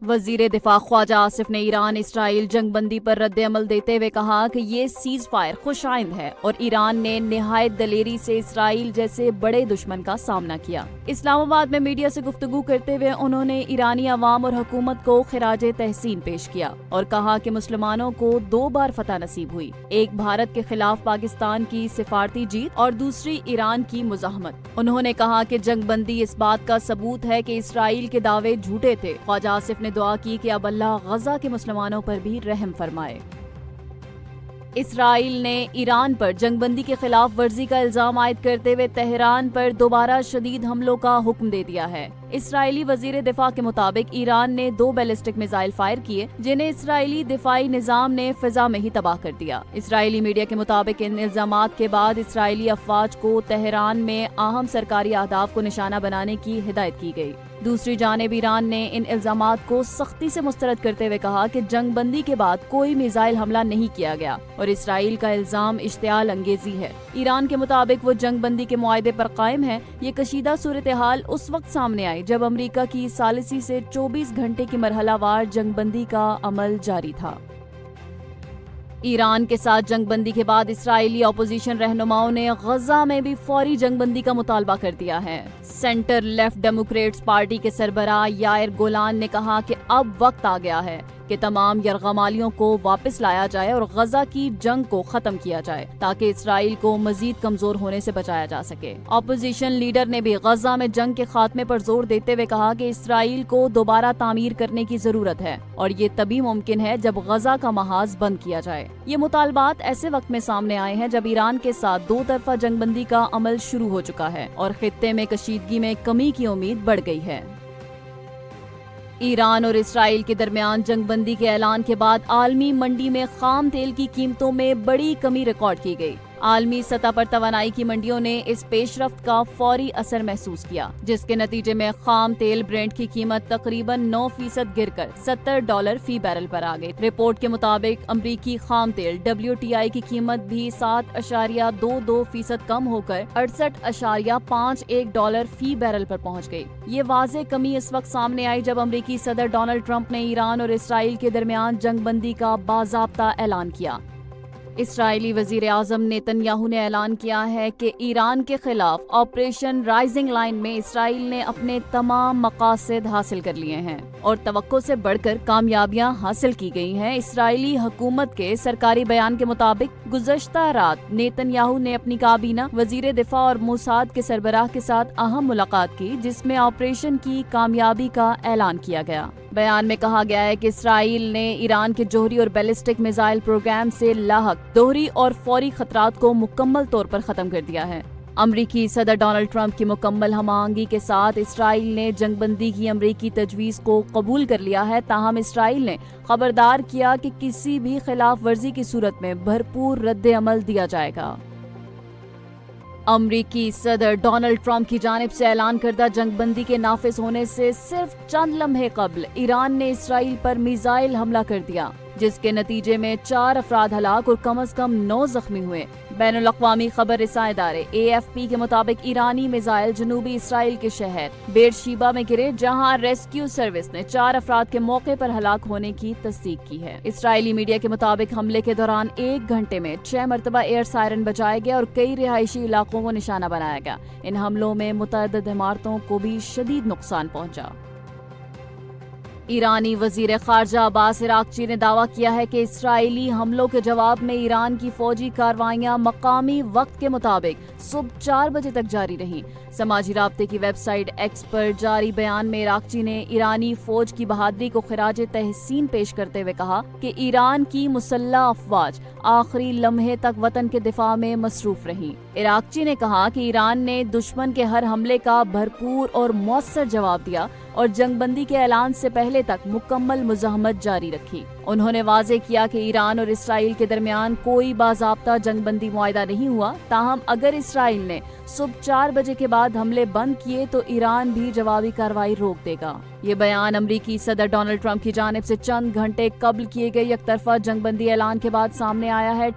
वजीर दिफा ख्वाजा आसिफ ने ईरान इसराइल जंग बंदी पर रद्द अमल देते हुए कहा कि ये सीज फायर खुशाइंद है और ईरान ने निहायत दलेरी से इसराइल जैसे बड़े दुश्मन का सामना किया। इस्लामाबाद में मीडिया से गुफ्तगू करते हुए उन्होंने ईरानी अवाम और हुकूमत को खिराजे तहसीन पेश किया और कहा कि मुसलमानों को 2 बार फतह नसीब हुई, एक भारत के खिलाफ पाकिस्तान की सिफारती जीत और दूसरी ईरान की मुज़ाहमत। उन्होंने कहा कि जंग बंदी इस बात का सबूत है कि इसराइल के दावे झूठे थे। ख्वाजा आसिफ ने दुआ की कि अब अल्लाह गजा के मुसलमानों पर भी रहम फरमाए। इसराइल ने ईरान पर जंगबंदी के खिलाफ वर्जी का इल्जाम आयद करते हुए तेहरान पर दोबारा शदीद हमलों का हुक्म दे दिया है। इसराइली वजीर दिफा के मुताबिक ईरान ने 2 बैलिस्टिक मिसाइल फायर किए जिन्हें इसराइली दिफाई निजाम ने फिजा में ही तबाह कर दिया। इसराइली मीडिया के मुताबिक इन इल्जामात के बाद इसराइली अफवाज को तेहरान में अहम सरकारी अहदाफ को निशाना बनाने की हिदायत की गई। दूसरी जानिब ईरान ने इन इल्जामात को सख्ती से मुस्तरद करते हुए कहा कि जंग बंदी के बाद कोई मिसाइल हमला नहीं किया गया और इसराइल का इल्जाम इश्तियाल अंगेजी है। ईरान के मुताबिक वो जंग बंदी के मुआहदे पर कायम है। ये कशीदा सूरत हाल उस वक्त सामने आई जब अमरीका की सालिसी से 24 घंटे की मरहलावार जंग बंदी का अमल जारी था। ईरान के साथ जंग बंदी के बाद इसराइली अपोजिशन रहनुमाओं ने गजा में भी फौरी जंग बंदी का मुतालबा कर दिया है। सेंटर लेफ्ट डेमोक्रेट्स पार्टी के सरबराह यायर गोलान ने कहा कि अब वक्त आ गया है कि तमाम यरगमालियों को वापस लाया जाए और गजा की जंग को खत्म किया जाए ताकि इसराइल को मजीद कमजोर होने से बचाया जा सके। अपोजिशन लीडर ने भी गजा में जंग के खात्मे पर जोर देते हुए कहा कि इसराइल को दोबारा तामीर करने की जरूरत है और ये तभी मुमकिन है जब गजा का महाज बंद किया जाए। ये मुतालबात ऐसे वक्त में सामने आए हैं जब ईरान के साथ 2 तरफा जंग बंदी का अमल शुरू हो चुका है और खित्ते में कशीदगी में कमी की उम्मीद बढ़ गई है। ईरान और इसराइल के दरमियान जंगबंदी के ऐलान के बाद आलमी मंडी में खाम तेल की कीमतों में बड़ी कमी रिकॉर्ड की गई। आलमी सतह पर तवानाई की मंडियों ने इस पेशरफ्त का फौरी असर महसूस किया, जिसके नतीजे में खाम तेल ब्रेंट की कीमत तकरीबन 9% गिरकर $70 फी बैरल पर आ गई। रिपोर्ट के मुताबिक अमरीकी खाम तेल WTI की कीमत भी 7.22% कम होकर $68.51 फी बैरल पर पहुंच गई। ये वाज़ेह कमी इस वक्त सामने आई जब अमरीकी सदर डोनाल्ड ट्रंप ने ईरान और इसराइल के दरमियान जंगबंदी का बाज़ाब्ता ऐलान किया। इसराइली वजीर आजम नेतन्याहू ने ऐलान किया है कि ईरान के खिलाफ ऑपरेशन राइजिंग लाइन में इसराइल ने अपने तमाम मकासद हासिल कर लिए हैं और तवक्को से बढ़कर कामयाबियां हासिल की गई हैं। इसराइली हुकूमत के सरकारी बयान के मुताबिक गुज़श्ता रात नेतन्याहू ने अपनी काबीना, वजीर दिफा और मोसाद के सरबराह के साथ अहम मुलाकात की, जिसमें ऑपरेशन की कामयाबी का ऐलान किया गया। बयान में कहा गया है कि इसराइल ने ईरान के जोहरी और बैलिस्टिक मिसाइल प्रोग्राम से लाहक दोहरी और फौरी खतरात को मुकम्मल तौर पर खत्म कर दिया है। अमरीकी सदर डोनाल्ड ट्रंप की मुकम्मल हमआहंगी के साथ इसराइल ने जंगबंदी की अमरीकी तजवीज़ को कबूल कर लिया है। ताहम इसराइल ने खबरदार किया कि किसी भी खिलाफ वर्जी की सूरत में भरपूर रद्द अमल दिया जाएगा। अमरीकी सदर डोनाल्ड ट्रंप की जानिब से ऐलान करदा जंगबंदी के नाफिज होने से सिर्फ चंद लम्हे कबल ईरान ने इसराइल पर मिसाइल हमला कर दिया, जिसके नतीजे में 4 अफराद हलाक और कम से कम 9 जख्मी हुए। बैनुल अक़वामी खबर रिसाए इदारे AFP के मुताबिक ईरानी मिसाइल जनूबी इसराइल के शहर बेरशीबा में गिरे, जहां रेस्क्यू सर्विस ने 4 अफराद के मौके पर हलाक होने की तस्दीक की है। इसराइली मीडिया के मुताबिक हमले के दौरान 1 घंटे में 6 मरतबा एयर सायरन बजाया गया और कई रिहायशी इलाकों को निशाना बनाया गया। इन हमलों में मुतअद्दिद इमारतों को भी शदीद नुकसान पहुंचा। ईरानी वजीर खारजा अब्बास इराक़ची ने दावा किया है कि इसराइली हमलों के जवाब में ईरान की फौजी कार्रवाइयां मकामी वक्त के मुताबिक सुबह 4 बजे तक जारी रहीं। समाजी राब्ते की वेबसाइट X पर जारी बयान में इराक़ची ने ईरानी फौज की बहादुरी को खिराजे तहसीन पेश करते हुए कहा कि ईरान की मुसल्लह अफवाज आखिरी लम्हे तक वतन के दिफा में मसरूफ रही। इराक़ची ने कहा कि ईरान ने दुश्मन के हर हमले का भरपूर और मौसर जवाब दिया और जंगबंदी के ऐलान से पहले तक मुकम्मल मुज़ाहमत जारी रखी। उन्होंने वाज़ेह किया कि ईरान और इसराइल के दरमियान कोई बाज़ाब्ता जंगबंदी मुआहदा नहीं हुआ। ताहम अगर इसराइल ने सुबह 4 बजे के बाद हमले बंद किए तो ईरान भी जवाबी कार्रवाई रोक देगा। ये बयान अमरीकी सदर डोनाल्ड ट्रंप की जानिब से चंद घंटे कबल किए गए एक तरफा जंगबंदी ऐलान के बाद सामने आया है।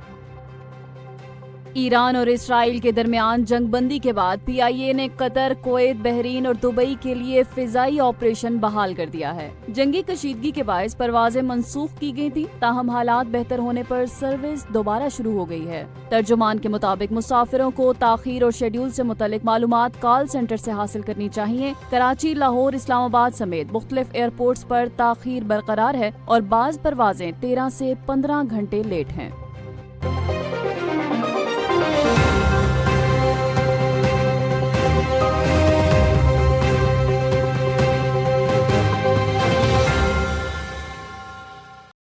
ایران اور اسرائیل کے درمیان جنگ بندی کے بعد PIA نے قطر، کویت، بحرین اور دبئی کے لیے فضائی آپریشن بحال کر دیا ہے۔ جنگی کشیدگی کے باعث پروازیں منسوخ کی گئی تھی، تاہم حالات بہتر ہونے پر سروس دوبارہ شروع ہو گئی ہے۔ ترجمان کے مطابق مسافروں کو تاخیر اور شیڈول سے متعلق معلومات کال سینٹر سے حاصل کرنی چاہیے۔ کراچی، لاہور، اسلام آباد سمیت مختلف ایئرپورٹس پر تاخیر برقرار ہے اور بعض پروازیں 13 سے 15 گھنٹے لیٹ ہیں۔